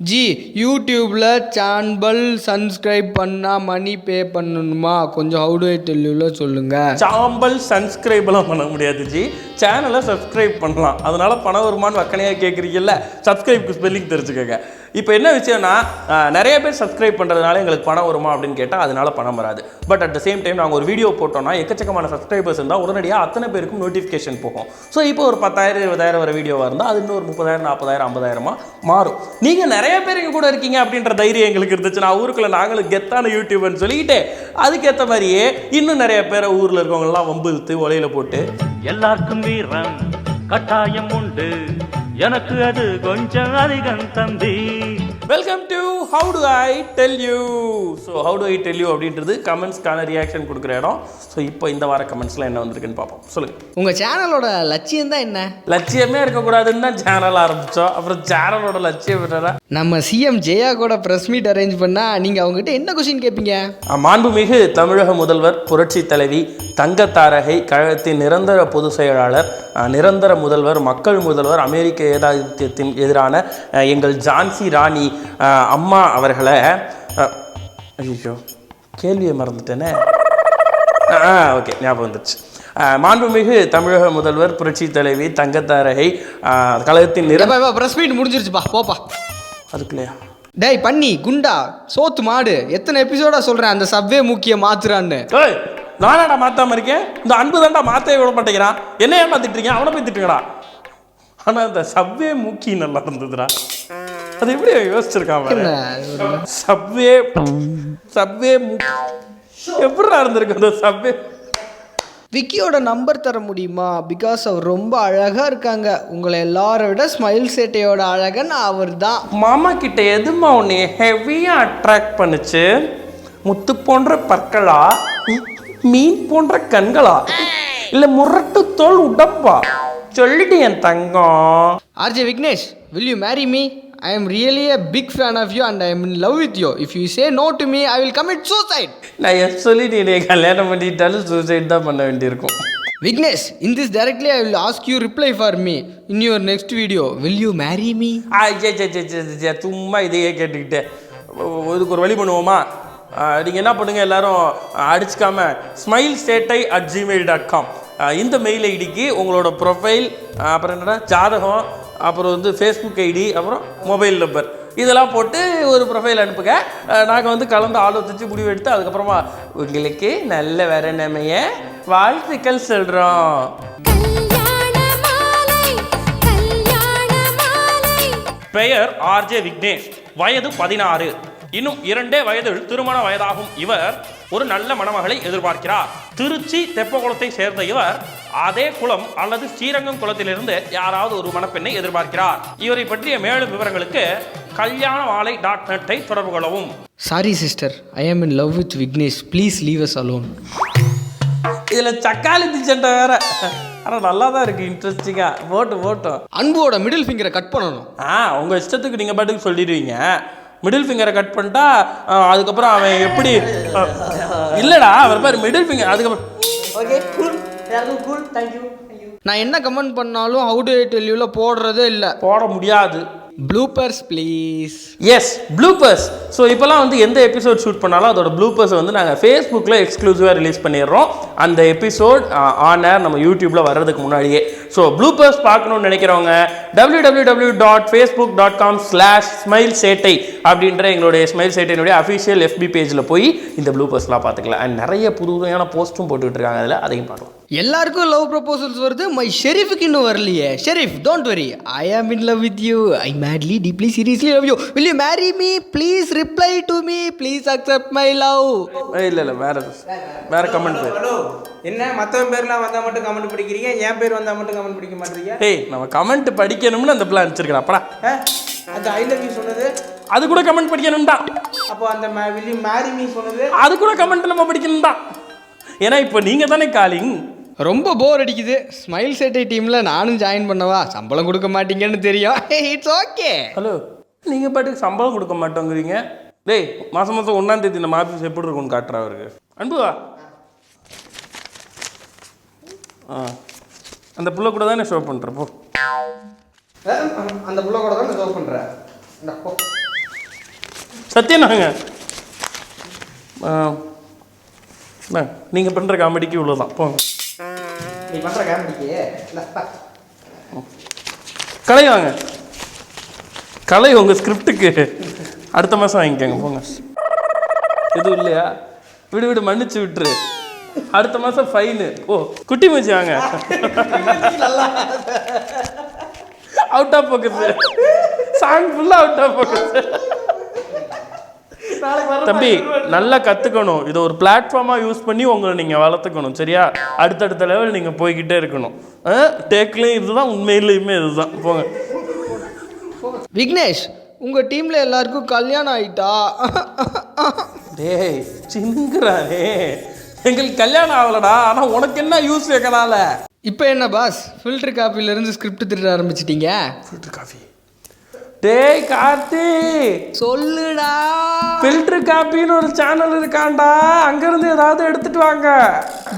G யூடியூப்பில் channel subscribe பண்ணால் மணி பே பண்ணணுமா? கொஞ்சம் ஹவு டு ஐ டெல் யூல சொல்லுங்கள். சாம்பல் சப்ஸ்கிரைப்லாம் பண்ண முடியாது ஜி. சேனலை சப்ஸ்கிரைப் பண்ணலாம். அதனால பணம் வருமானு வக்கனையாக கேட்குறீங்கல்ல, சப்ஸ்கிரைப்க்கு ஸ்பெல்லிங் தெரிஞ்சுக்கோங்க. இப்போ என்ன விஷயம்னா, நிறைய பேர் சப்ஸ்கிரைப் பண்ணுறதுனால எங்களுக்கு பணம் வருமா அப்படின்னு கேட்டால் அதனால பணம் வராது. But at the same time நாங்கள் ஒரு வீடியோ போட்டோம்னா எக்கச்சக்கமான சப்ஸ்கிரைபர்ஸ் இருந்தால் உடனடியாக அத்தனை பேருக்கும் நோட்டிஃபிகேஷன் போகும். ஸோ இப்போ ஒரு 10,000 20,000 வர வீடியோவாக இருந்தால் அது இன்னொரு 30,000 40,000 50,000 மாறும். நீங்கள் நிறைய பேர் எங்கள் கூட இருக்கீங்க அப்படின்ற தைரியம் எங்களுக்கு இருந்துச்சு. நான் ஊருக்குள்ள நாங்களும் கெத்தான யூடியூப்னு சொல்லிக்கிட்டு அதுக்கேற்ற மாதிரியே இன்னும் நிறைய பேரை ஊரில் இருக்கவங்கலாம் வம்பு இழுத்து ஒலையில போட்டு எல்லாருக்கும் வீரம் கட்டாயம் உண்டு, எனக்கு அது கொஞ்சம் அதிகம் தம்பி. Welcome to how do I tell you. So how do I tell you அப்படின்றது கமெண்ட்ஸ்க்கான ரியாக்ஷன் கொடுக்குற இடம். ஸோ இப்போ இந்த வார கமெண்ட்ஸ்லாம் என்ன வந்திருக்குன்னு பார்ப்போம். சொல்லுங்கள். உங்கள் சேனலோட லட்சியம் தான் என்ன? லட்சியமே இருக்கக்கூடாதுன்னு தான் சேனல் ஆரம்பித்தோம். அப்புறம் சேனலோட லட்சியம் என்னன்னா, நம்ம சிஎம் ஜெயா கூட ப்ரெஸ் மீட் அரேஞ்ச் பண்ணால் நீங்கள் அவங்ககிட்ட என்ன கொஸ்டின் கேட்பீங்க? மாண்புமிகு தமிழக முதல்வர், புரட்சி தலைவி, தங்கத்தாரகை, கழகத்தின் நிரந்தர பொதுச் செயலாளர், நிரந்தர முதல்வர், மக்கள் முதல்வர், அமெரிக்க ஏகாதிபத்தியத்தின் எதிரான எங்கள் ஜான்சி ராணி அம்மா அவர்களை ஐயோ கேள்வியை மறந்துட்டேனே. ஓகே, ஞாபகம் வந்துச்சு. மாண்புமிகு தமிழக முதல்வர், புரட்சி தலைவி, தங்கத்தாரகை, கழகத்தின் ப்ரெஸ் மீட் முடிஞ்சிருச்சுப்பா, போப்பா. அதுக்குள்ளேயா? டேய் பண்ணி குண்டா சோத்து மாடு, எத்தனை எபிசோடா சொல்கிறேன் அந்த சவ்வே முக்கிய மாத்துறான்னு. நானாடா மாத்தாம இருக்கேன்? இந்த அன்பு தாண்டா மாற்றவே விட மாட்டேங்கிறான். என்ன ஏமாத்திட்டுருக்கீங்க? அவனை போய் திட்டுங்கடா. ஆனால் இந்த சவ்வே மூக்கி நல்லா இருந்ததுடா. அது எப்படி யோசிச்சிருக்கான்? சவ்வே சவ்வே எப்படிடா இருந்திருக்கு அந்த சவ்வே? விக்கியோட நம்பர் தர முடியுமா? பிகாஸ் அவர் ரொம்ப அழகாக இருக்காங்க. உங்களை எல்லாரை விட ஸ்மைல் சேட்டையோட அழகன் அவர் தான். மாமா கிட்ட எதுமா உன்னை ஹெவியாக அட்ராக்ட் பண்ணுச்சு? முத்து போன்ற பற்களா, மீன் போன்ற கண்களா, இல்லை முரட்டு தோல் உடம்பா? சொல்லிட்டு என் தங்கம். RJ Vignesh, will you marry me? I am really a big fan of you and I am in love with you. If you say no to me, I will commit suicide. நான் சொல்லி நீ கல்யாணம் பண்ணிட்டாலும் சூசைட் தான் பண்ண வேண்டியிருக்கும். Vignesh, in this directly I will ask you reply for me in your next video. Will you marry me? சும்மா இதையே கேட்டுக்கிட்டே இதுக்கு ஒரு வழி பண்ணுவோமா? நீங்கள் என்ன பண்ணுங்கள், எல்லாரும் அடிச்சுக்காம smilesattai@gmail.com இந்த மெயில் ஐடிக்கு உங்களோட ப்ரொஃபைல், அப்புறம் என்னடா ஜாதகம், அப்புறம் வந்து ஃபேஸ்புக் ஐடி, அப்புறம் மொபைல் நம்பர் இதெல்லாம் போட்டு ஒரு ப்ரொஃபைல் அனுப்புங்க. நாங்கள் வந்து கலந்து ஆலோசித்து முடிவு எடுத்து அதுக்கப்புறமா உங்களுக்கு நல்ல வரநமைய வாழ்த்துக்கள் சொல்கிறோம். பெயர் ஆர்ஜே விக்னேஷ், வயது 16. இன்னும் 2 வயதில் திருமண வயதாகும் இவர் ஒரு நல்ல மணமகளை எதிர்பார்க்கிறார். திருச்சி தெப்பகுளத்தை சேர்ந்த இவர் அதே குளம் அல்லது ஸ்ரீரங்கம் குளத்திலிருந்து யாராவது ஒரு மணப்பெண்ணை எதிர்பார்க்கிறார். இவரை பற்றிய மேலும் விவரங்களுக்கு kalyanamaalai.net தொடர்பு கொள்ளவும். சாரி சிஸ்டர், ஐ ஆம் in love with Vignesh, please leave as alone. இதில் சக்காலி சண்டை வேற. ஆனால் நல்லா தான் இருக்குது, இன்ட்ரெஸ்டிங்காக. போட்டோம். அன்போட மிடில் ஃபிங்கரை கட் பண்ணணும். உங்கள் இஷ்டத்துக்கு நீங்கள் பாட்டுக்கு சொல்லிடுவீங்க. மிடில் ஃபிங்கரை கட் பண்ணிட்டா அதுக்கப்புறம் அவன் எப்படி இல்லைடா அவர் பேர் மிடில் ஃபிங்கர். அதுக்கப்புறம் ஓகே கூல் கூல் தேங்க்யூ. நான் என்ன கமெண்ட் பண்ணாலும் ஹவு டு ஐ டெல் யூல போடுறதே இல்லை, போட முடியாது. Bloopers please. Yes, bloopers. So இப்போலாம் வந்து எந்த எபிசோட் ஷூட் பண்ணாலும் அதோட ப்ளூப்பர்ஸ் வந்து நாங்கள் ஃபேஸ்புக்கில் எக்ஸ்க்ளூசிவாக ரிலீஸ் பண்ணிடுறோம். அந்த எபிசோட் ஆன் ஏர் நம்ம யூடியூப்பில் வர்றதுக்கு முன்னாடியே. ஸோ ப்ளூப்பர்ஸ் பார்க்கணுன்னு நினைக்கிறவங்க www.facebook.com/smilesattai அப்படின்ற எங்களுடைய ஸ்மைல் சேட்டையினுடைய அஃபிஷியல் FB பேஜில் போய் இந்த ப்ளூப்பர்ஸ்லாம் பார்த்துக்கலாம். அண்ட் நிறைய புதுமையான போஸ்ட்டும் போட்டுக்கிட்டு இருக்காங்க, அதில் அதையும் பார்க்கலாம். எல்லாருக்கும் லவ் ப்ரொபோசல்ஸ் வருது, மை ஷெரீஃபுக்கு இன்னும் வரலையே. ஷெரீஃப், டோன்ட் வரி, ஐ ஆம் in love with you, I madly deeply seriously love you, will you marry me, please reply to me, please accept my love. இல்லை வேற கமெண்ட். என்ன மற்றவன் பேர்லாம் வந்தால் மட்டும் கமெண்ட் படிக்கிறீங்க, என் பேர் வந்தால் மட்டும் கமெண்ட் படிக்க மாட்டீங்க? நம்ம கமெண்ட் படிக்கணும்னு அந்த பிளான் வச்சிருக்கிறேன். அப்படா அந்த ஐ லவ் யூ சொன்னது அது கூட கமெண்ட் படிக்கணும் தான். அப்போ அந்த வில் யூ மேரி மீ சொன்னது அது கூட கமெண்ட் நம்ம படிக்கணும் தான். ஏன்னா இப்போ நீங்கள் தானே காலிங். ரொம்ப போர் அடிக்குது. ஸ்மைல் சேட்டை டீமில் நானும் ஜாயின் பண்ணவா? சம்பளம் கொடுக்க மாட்டீங்கன்னு தெரியும். It's okay. ஹலோ, நீங்கள் பாட்டுக்கு சம்பளம் கொடுக்க மாட்டோங்கிறீங்க. டேய், மாதம் 1ஆம் தேதி நம்ம ஆஃபீஸ் எப்படி இருக்கும்னு காட்டுறா அவருக்கு. அன்புவா, அந்த புள்ள கூட தானே ஷோ பண்ணுறப்போ. அந்த புள்ள கூட தான் ஷோ பண்ணுறேன். சத்தியனாங்க நீங்கள் பண்ணுற காமெடிக்கு இவ்வளோதான் போங்க. நீ பண்ணுற காமெடிக்கு கலை வாங்க, கலை உங்கள் ஸ்கிரிப்டுக்கு அடுத்த மாதம் வாங்கிக்கோங்க போங்க. எதுவும் இல்லையா? விடு விடு, மன்னிச்சு விட்டுரு. அடுத்த மாதம் ஃபைனு. ஓ குட்டி மூச்சி வாங்க. அவுட் ஆஃப் ஃபோக்கஸ், சாங் ஃபுல்லாக அவுட் ஆஃப் ஃபோக்கஸ். தம்பி நல்லா கற்றுக்கணும், இதை ஒரு பிளாட்ஃபார்மாக யூஸ் பண்ணி உங்களை நீங்கள் வளர்த்துக்கணும் சரியா? அடுத்தடுத்த லெவல் நீங்கள் போய்கிட்டே இருக்கணும். டேக்லேயும் இதுதான், உண்மையிலையுமே இதுதான். போங்க. விக்னேஷ், உங்கள் டீமில் எல்லாருக்கும் கல்யாணம் ஆயிட்டா? டேய் சிங்குறானே, எங்களுக்கு கல்யாணம் ஆகலடா, ஆனால் உனக்கு என்ன யூஸ் வைக்கனால? இப்போ என்ன பாஸ், ஃபில்டர் காப்பிலேருந்து ஸ்கிரிப்ட் திருட ஆரம்பிச்சிட்டீங்க? Filter coffee? டேய் கார்த்தி சொல்லுடா. ஃபில்டர் காப்பின்னு ஒரு சேனல் இருக்காண்டா, அங்கேருந்து ஏதாவது எடுத்துட்டு வாங்க.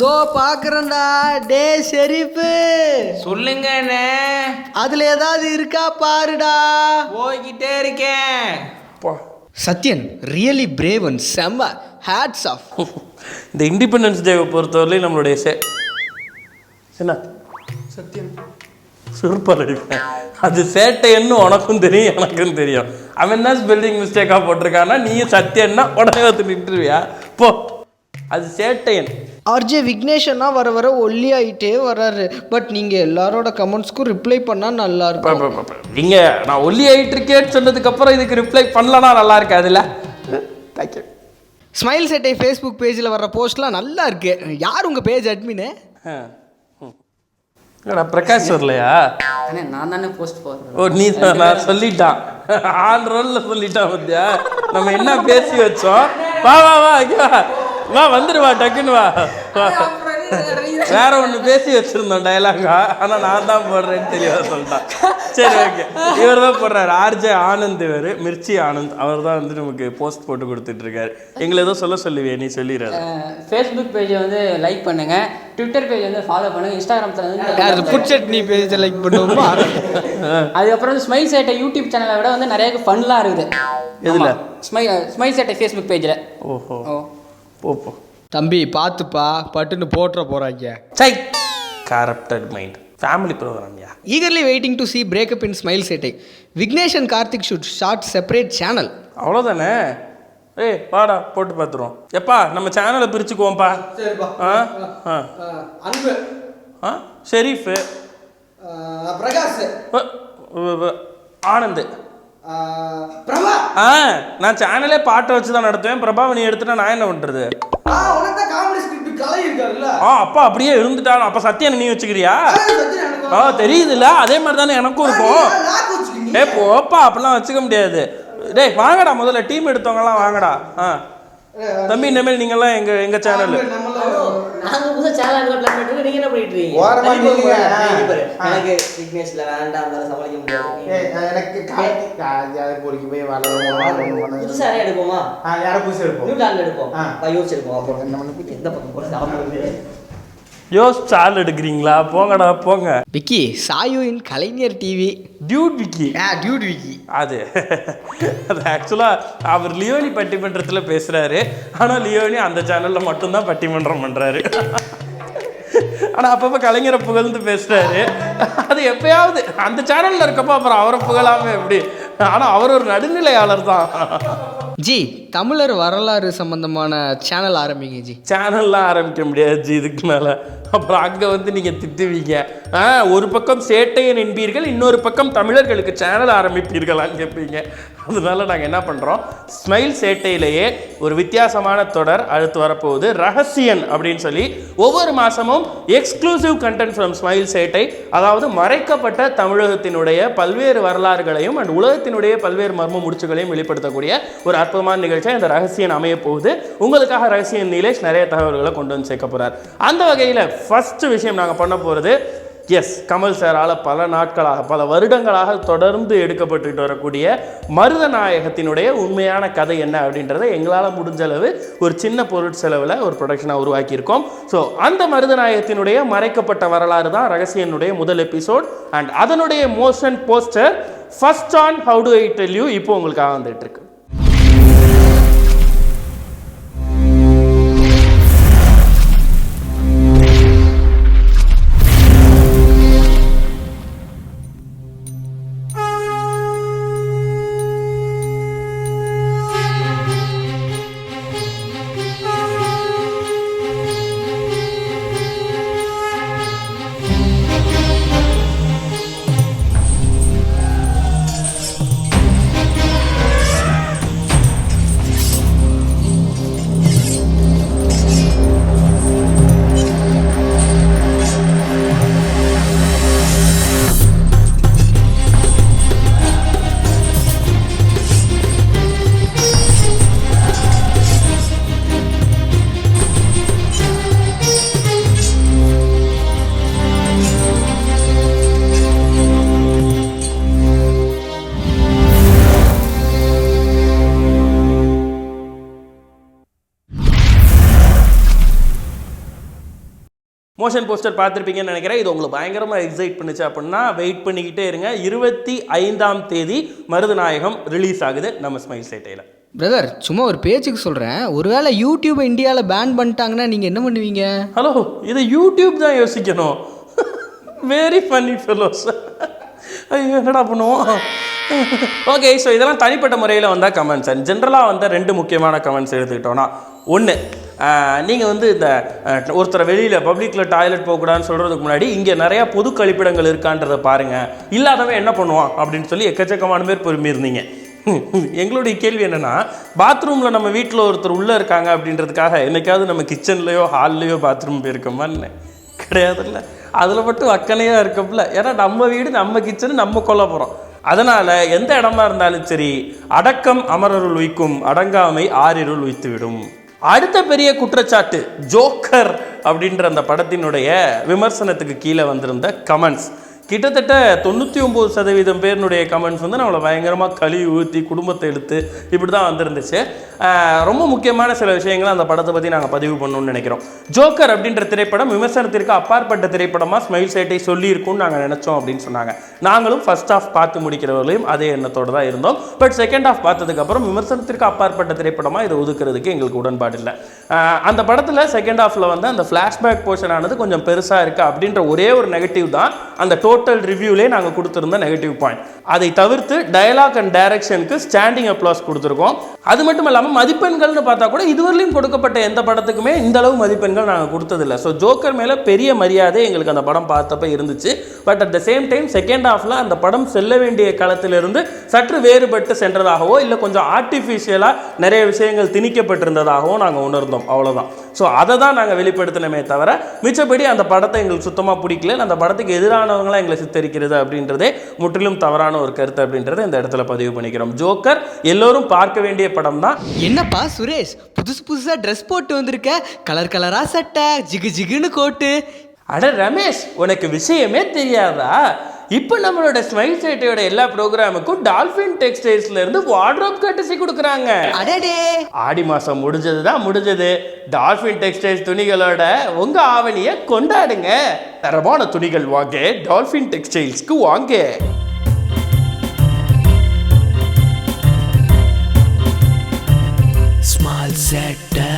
தோ பார்க்குறேன்டா. டே ஷெரீஃபு சொல்லுங்கண்ணே. அதில் ஏதாவது இருக்கா பாருடா. போய்கிட்டே இருக்கேன். போ. சத்யன் ரியலி பிரேவ் அண்ட் செம்ம, ஹேட்ஸ் ஆஃப். இந்த இண்டிபெண்டன்ஸ் டேவை பொறுத்தவரையிலும் நம்மளுடைய என்ன சத்தியம் சூப்பர் அடிப்பேன். அது சேட்டைன்னு உனக்கும் தெரியும் எனக்கும் தெரியும். அவன் என்ன ஸ்பெல்லிங் மிஸ்டேக்காக போட்டிருக்கான்னா நீயும் சத்தியன்னா உடனே வந்து நின்றுவியா? போ, அது சேட்டையன். ஆர்ஜே விக்னேஷன்னா வர வர ஒல்லி ஆகிட்டே வர்றாரு. பட் நீங்கள் எல்லாரோட கமெண்ட்ஸ்க்கும் ரிப்ளை பண்ணால் நல்லா இருக்கும். நீங்கள் நான் ஒல்லி ஆகிட்டு இருக்கேன்னு சொன்னதுக்கப்புறம் இதுக்கு ரிப்ளை பண்ணலன்னா நல்லா இருக்காதுல்ல? தேங்க்யூ. ஸ்மைல் சேட்டை ஃபேஸ்புக் பேஜில் வர்ற போஸ்ட்லாம் நல்லா இருக்கு. யார் உங்கள் பேஜ் அட்மின்னு? இல்லைடா பிரகாஷ் வரலையா? அண்ணே நான் தானே போஸ்ட் போடுறேன். ஓ நீ நான் சொல்லிட்டான், ஆன் ரோலில் சொல்லிட்டான். பத்தியா நம்ம என்ன பேசி வச்சோம்? வா வா வா வா வந்துடுவா, டக்குன்னு வா. வேற ஒன்று பேசி வச்சிருந்தோம் டைலாகா, ஆனால் நான் தான் போடுறேன்னு தெரியாத சொல்லிட்டான். சரி ஓகே, இவர் தான் போடுறாரு. ஆர்ஜே ஆனந்த், இவர் மிர்ச்சி ஆனந்த், அவர் தான் வந்து நமக்கு போஸ்ட் போட்டு கொடுத்துட்டு இருக்காரு. எங்களை ஏதோ சொல்லுவியே, நீ சொல்லிடுறாரு. ஃபேஸ்புக் பேஜை வந்து லைக் பண்ணுங்க, ட்விட்டர் பேஜ் வந்து ஃபாலோ பண்ணுங்க, இன்ஸ்டாகிராமில் வந்து புட்சட்னி பேஜை லைக் பண்ணுவோமா? அதுக்கப்புறம் வந்து ஸ்மைல் சேட்டை யூடியூப் சேனலை விட வந்து நிறைய ஃபன்லாம் இருக்குது. எதில்? ஸ்மைல் சேட்டை ஃபேஸ்புக் பேஜில். ஓஹோ போ தம்பி பார்த்துப்பா, பட்டுன்னு போட்டுற போகிறாங்க. சை கரப்டட் மைண்ட். ஃபேமிலி ப்ரோக்ராம்யா. Eagerly waiting to see breakup in Smile Settai. Vignesh and Karthik should start separate channel. அவ்வளோதானே? ஏய் வாடா போட்டு பார்த்துருவோம். எப்பா நம்ம சேனலை பிரிச்சுக்குவோம்ப்பா. அன்பு, ஷெரீஃபு, பிரகாஷ், ஆனந்த், பிரபா. நான் சேனலே பாட்டை வச்சு தான் நடத்துவேன். பிரபாவை நீ எடுத்துட்டா நான் என்ன பண்ணுறது? அப்பா அப்படியே இருந்துட்டான். அப்போ சத்தியனை நீ வச்சுக்கிறியா? தெரியுதுல்ல, அதே மாதிரி தானே எனக்கும் இருக்கும். போப்பா, அப்படிலாம் வச்சுக்க முடியாது. டேய் வாங்கடா, முதல்ல டீம் எடுத்தவங்கலாம் வாங்கடா. தம்பி இனிமேல் நீங்கள்லாம் எங்க சேனல் நாங்க புதுசா சேனல் பிளான் பண்ணிட்டு நீங்க என்ன பண்ணிட்டு இருக்கீங்க? ஓரமா நில்லுங்க. எனக்கு விக்னேஷ்ல வேண்டாம், அதனால சமாளிக்க முடியாது. எனக்கு கார்த்திக் போறீங்க போய் வளரும். புதுசா யாரை எடுப்போமா? யார புதுசா எடுப்போம்? நியூ பிளான் எடுப்போம். யோசிச்சிருப்போம். அப்புறம் நம்ம போய் எந்த பக்கம் போறது அவங்களுக்கு யோசிச்சு ஆள் எடுக்கிறீங்களா? போங்கடா போங்க. Vicky Sayu in Kalaignar TV. Dude Vicky. Dude Vicky. அது ஆக்சுவலாக அவர் லியோனி பட்டிமன்றத்தில் பேசுகிறாரு. ஆனால் லியோனி அந்த சேனலில் மட்டும்தான் பட்டிமன்றம் பண்ணுறாரு. ஆனால் அப்பப்போ கலைஞரை புகழ்ந்து பேசுகிறாரு. அது எப்பயாவது அந்த சேனலில் இருக்கப்போ அப்புறம் அவரை புகழாமல் எப்படி? ஆனால் அவர் ஒரு நடுநிலையாளர் தான். ஜி தமிழர் வரலாறு சம்பந்தமான சேனல் ஆரம்பிங்க ஜி. சேனல்லாம் ஆரம்பிக்க முடியாது ஜி இதுக்கு மேலே. அப்புறம் அங்கே வந்து நீங்கள் திட்டுவீங்க. ஒரு பக்கம் சேட்டையன் என்பீர்கள், இன்னொரு பக்கம் தமிழர்களுக்கு சேனல் ஆரம்பிப்பீர்களான்னு கேட்பீங்க. அதனால நாங்கள் என்ன பண்ணுறோம், ஸ்மைல் சேட்டையிலேயே ஒரு வித்தியாசமான தொடர் அடுத்து வரப்போகுது, ரகசியன் அப்படின்னு சொல்லி. ஒவ்வொரு மாதமும் எக்ஸ்க்ளூசிவ் கண்டென்ட் ஃப்ரம் ஸ்மைல் சேட்டை, அதாவது மறைக்கப்பட்ட தமிழகத்தினுடைய பல்வேறு வரலாறுகளையும் அண்ட் உலகத்தினுடைய பல்வேறு மர்ம முடிச்சுகளையும் வெளிப்படுத்தக்கூடிய ஒரு அற்புதமான நிகழ்ச்சியாக இந்த ரகசியன் அமைய போகுது. உங்களுக்காக ரகசியன் நீலேஷ் நிறைய தகவல்களை கொண்டு வந்து சேர்க்க போகிறார். அந்த வகையில் ஃபர்ஸ்ட் விஷயம் நாங்கள் பண்ண போகிறது, எஸ் கமல் சாரால் பல நாட்களாக பல வருடங்களாக தொடர்ந்து எடுக்கப்பட்டுக்கிட்டு வரக்கூடிய மருதநாயகத்தினுடைய உண்மையான கதை என்ன அப்படின்றத எங்களால் முடிஞ்ச அளவு ஒரு சின்ன பொருட்செலவில் ஒரு ப்ரொடக்ஷனாக உருவாக்கியிருக்கோம். ஸோ அந்த மருதநாயகத்தினுடைய மறைக்கப்பட்ட வரலாறு தான் ரகசியனுடைய முதல் எபிசோட். அண்ட் அதனுடைய motion poster first on how do I tell you இப்போ உங்களுக்காக வந்துட்டு இருக்கு. மோஷன் போஸ்டர் பார்த்துருப்பீங்கன்னு நினைக்கிறேன். இது உங்களுக்கு பயங்கரமாக எக்ஸைட் பண்ணுச்சு அப்படின்னா வெயிட் பண்ணிக்கிட்டே இருங்க. 25ஆம் தேதி மருதநாயகம் ரிலீஸ் ஆகுது நம்ம ஸ்மைல் சேட்டையில். பிரதர் சும்மா ஒரு பேச்சுக்கு சொல்கிறேன், ஒருவேளை யூடியூப்பை இந்தியாவில் பேன் பண்ணிட்டாங்கன்னா நீங்கள் என்ன பண்ணுவீங்க? ஹலோ, இதை யூடியூப் தான் யோசிக்கணும். Very funny fellows. ஐயோ என்னடா பண்ணுவோம். ஓகே, ஸோ இதெல்லாம் தனிப்பட்ட முறையில் வந்தால் கமெண்ட்ஸ். அண்ட் ஜென்ரலாக வந்த 2 முக்கியமான கமெண்ட்ஸ் எடுத்துக்கிட்டோன்னா, ஒன்று, நீங்கள் வந்து இந்த ஒருத்தரை வெளியில் பப்ளிக்கில் டாய்லெட் போகக்கூடாதுன்னு சொல்கிறதுக்கு முன்னாடி இங்கே நிறையா பொது கழிப்பிடங்கள் இருக்கான்றதை பாருங்கள், இல்லாதவன் என்ன பண்ணுவான் அப்படின்னு சொல்லி எக்கச்சக்கமான பேர் பொறுமை இருந்தீங்க. எங்களுடைய கேள்வி என்னென்னா, பாத்ரூமில் நம்ம வீட்டில் ஒருத்தர் உள்ளே இருக்காங்க அப்படின்றதுக்காக என்னைக்காவது நம்ம கிச்சன்லேயோ ஹால்லையோ பாத்ரூம் போயிருக்கோமான்னு கிடையாதுல்ல. அதில் மட்டும் அக்கனையாக இருக்கப்பில்ல. ஏன்னா நம்ம வீடு நம்ம கிச்சனு நம்ம கொல்ல போகிறோம். அதனால் எந்த இடமா இருந்தாலும் சரி, அடக்கம் அமரருள் உய்க்கும், அடங்காமை ஆறிருள் உய்த்துவிடும். அடுத்த பெரிய குற்றச்சாட்டு, ஜோக்கர் அப்படின்ற அந்த படத்தினுடைய விமர்சனத்துக்கு கீழே வந்திருந்த கமெண்ட்ஸ். கிட்டத்தட்ட 99% பேருனுடைய கமெண்ட்ஸ் வந்து நம்மளை பயங்கரமாக கழுவி ஊற்றி குடும்பத்தை எடுத்து இப்படி தான் வந்துருந்துச்சு. ரொம்ப முக்கியமான சில விஷயங்களை அந்த படத்தை பற்றி நாங்கள் பதிவு பண்ணணும்னு நினைக்கிறோம். ஜோக்கர் அப்படின்ற திரைப்படம் விமர்சனத்திற்கு அப்பாற்பட்ட திரைப்படமாக ஸ்மைல் சேட்டை சொல்லியிருக்கும்னு நாங்கள் நினச்சோம் அப்படின்னு சொன்னாங்க. நாங்களும் ஃபர்ஸ்ட் ஹாஃப் பார்த்து முடிக்கிறவர்களையும் அதே எண்ணத்தோடு தான் இருந்தோம். பட் செகண்ட் ஹாஃப் பார்த்ததுக்கப்புறம் விமர்சனத்திற்கு அப்பாற்பட்ட திரைப்படமாக இதை ஒதுக்குறதுக்கு எங்களுக்கு உடன்பாடு இல்லை. அந்த படத்தில் செகண்ட் ஹாஃபில் வந்து அந்த ஃப்ளாஷ்பேக் போர்ஷன் ஆனது கொஞ்சம் பெருசாக இருக்குது அப்படின்ற ஒரே ஒரு நெகட்டிவ் தான் அந்த டோட்டல் ரிவ்யூலே நாங்கள் கொடுத்துருந்த நெகட்டிவ் பாயிண்ட். அதை தவிர்த்து டயலாக் அண்ட் டைரக்ஷனுக்கு ஸ்டாண்டிங் அப்ளாஸ் கொடுத்துருக்கோம். அது மட்டும் இல்லாமல் மதிப்பெண்கள்னு பார்த்தா கூட இதுவரையிலும் கொடுக்கப்பட்ட எந்த படத்துக்குமே இந்த அளவு மதிப்பெண்கள் நாங்கள் கொடுத்ததில்லை. ஸோ ஜோக்கர் மேலே பெரிய மரியாதை எங்களுக்கு அந்த படம் பார்த்தப்ப இருந்துச்சு. But at the same time second ஹாஃபில் அந்த படம் செல்ல வேண்டிய களத்திலிருந்து சற்று வேறுபட்டு சென்றதாகவோ இல்லை கொஞ்சம் ஆர்டிஃபிஷியலாக நிறைய விஷயங்கள் திணிக்கப்பட்டிருந்ததாகவோ நாங்கள் உணர்ந்தோம். அவ்வளோதான். ஸோ அதை தான் நாங்கள் வெளிப்படுத்தினமே தவிர மிச்சப்படி அந்த படத்தை எங்களுக்கு சுத்தமாக பிடிக்கல, அந்த படத்துக்கு எதிரானவங்களாம் எங்களை சித்தரிக்கிறது அப்படின்றதே முற்றிலும் தவறான ஒரு கருத்து அப்படின்றத இந்த இடத்துல பதிவு பண்ணிக்கிறோம். ஜோக்கர் எல்லோரும் பார்க்க வேண்டிய படம் தான். என்னப்பா சுரேஷ், புதுசாக ட்ரெஸ் போட்டு வந்திருக்க, கலர் கலராக சட்டை, ஜிகு ஜிகுன்னு கோட்டு. அட ரமேஷ், உனக்கு விஷயமே தெரியாதா? இப்போ நம்மளோட ஸ்மைல் சேட்டையோட எல்லா ப்ரோக்ராமுக்கும் டால்ஃபின் டெக்ஸ்டைல்ஸ்ல இருந்து வார்ட்ரோப் கட்டசி கொடுக்குறாங்க. அடடே, ஆடி மாதம் முடிஞ்சது. டால்ஃபின் டெக்ஸ்டைல்ஸ் துணிகளோட உங்க ஆவணியை கொண்டாடுங்க. தரமான துணிகள் வாங்க டால்ஃபின் டெக்ஸ்டைல்ஸ்க்கு வாங்க. ஸ்மால் சேட்டை.